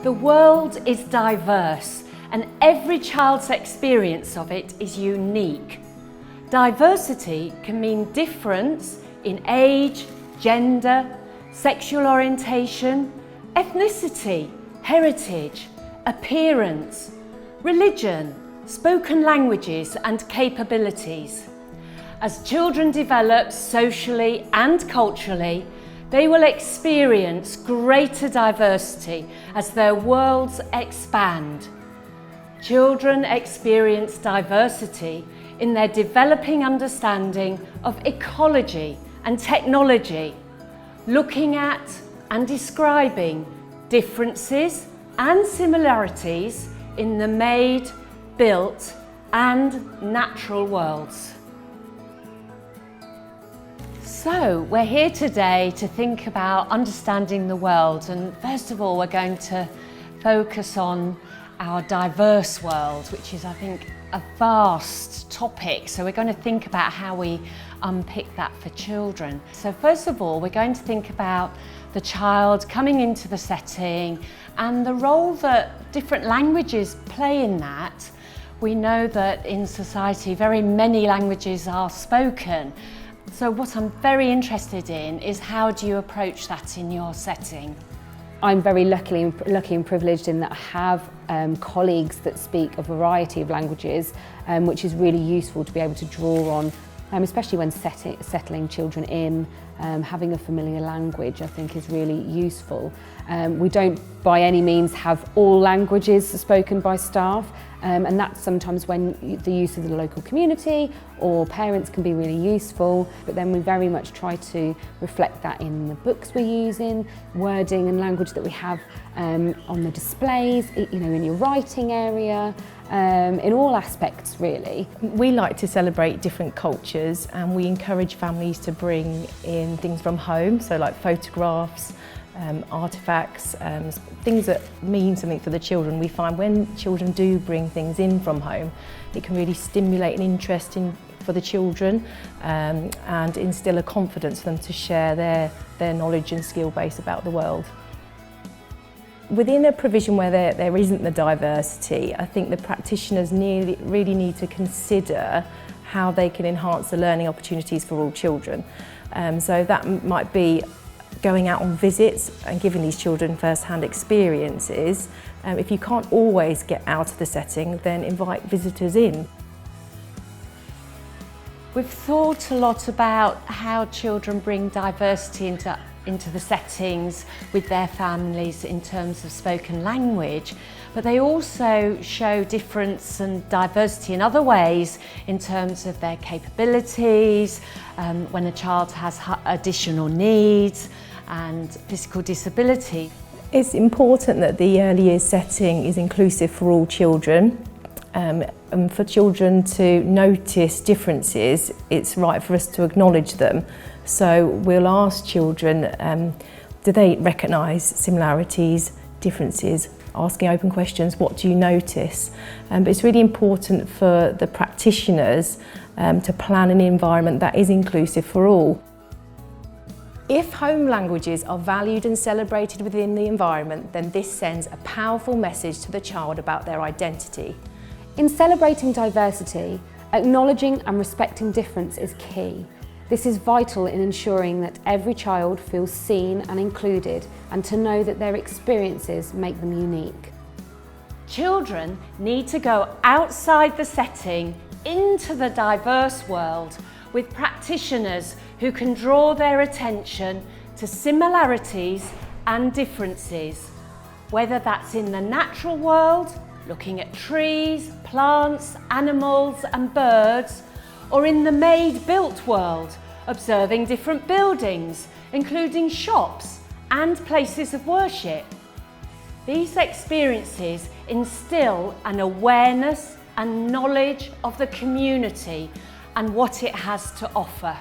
The world is diverse and every child's experience of it is unique. Diversity can mean difference in age, gender, sexual orientation, ethnicity, heritage, appearance, religion, spoken languages and capabilities. As children develop socially and culturally, they will experience greater diversity as their worlds expand. Children experience diversity in their developing understanding of ecology and technology, looking at and describing differences and similarities in the made, built and natural worlds. So we're here today to think about understanding the world, and first of all we're going to focus on our diverse world, which is, I think, a vast topic. So we're going to think about how we unpick that for children. So first of all, we're going to think about the child coming into the setting and the role that different languages play in that. We know that in society very many languages are spoken. So what I'm very interested in is, how do you approach that in your setting? I'm very lucky and privileged in that I have colleagues that speak a variety of languages, which is really useful to be able to draw on, especially when settling children in. Having a familiar language, I think, is really useful. We don't by any means have all languages spoken by staff, and that's sometimes when the use of the local community or parents can be really useful, but then we very much try to reflect that in the books we're using, wording and language that we have on the displays, in your writing area, in all aspects really. We like to celebrate different cultures, and we encourage families to bring in things from home, so like photographs, artefacts, things that mean something for the children. We find when children do bring things in from home, it can really stimulate an interest for the children and instill a confidence for them to share their knowledge and skill base about the world. Within a provision where there isn't the diversity, I think the practitioners really need to consider how they can enhance the learning opportunities for all children. So that might be going out on visits and giving these children first-hand experiences. If you can't always get out of the setting, then invite visitors in. We've thought a lot about how children bring diversity into the settings with their families in terms of spoken language, but they also show difference and diversity in other ways in terms of their capabilities, when a child has additional needs and physical disability. It's important that the early years setting is inclusive for all children. And for children to notice differences, it's right for us to acknowledge them. So we'll ask children, do they recognise similarities, differences, asking open questions, what do you notice? But it's really important for the practitioners to plan an environment that is inclusive for all. If home languages are valued and celebrated within the environment, then this sends a powerful message to the child about their identity. In celebrating diversity, acknowledging and respecting difference is key. This is vital in ensuring that every child feels seen and included, and to know that their experiences make them unique. Children need to go outside the setting into the diverse world with practitioners who can draw their attention to similarities and differences, whether that's in the natural world, looking at trees, plants, animals and birds, or in the made-built world, observing different buildings, including shops and places of worship. These experiences instill an awareness and knowledge of the community and what it has to offer.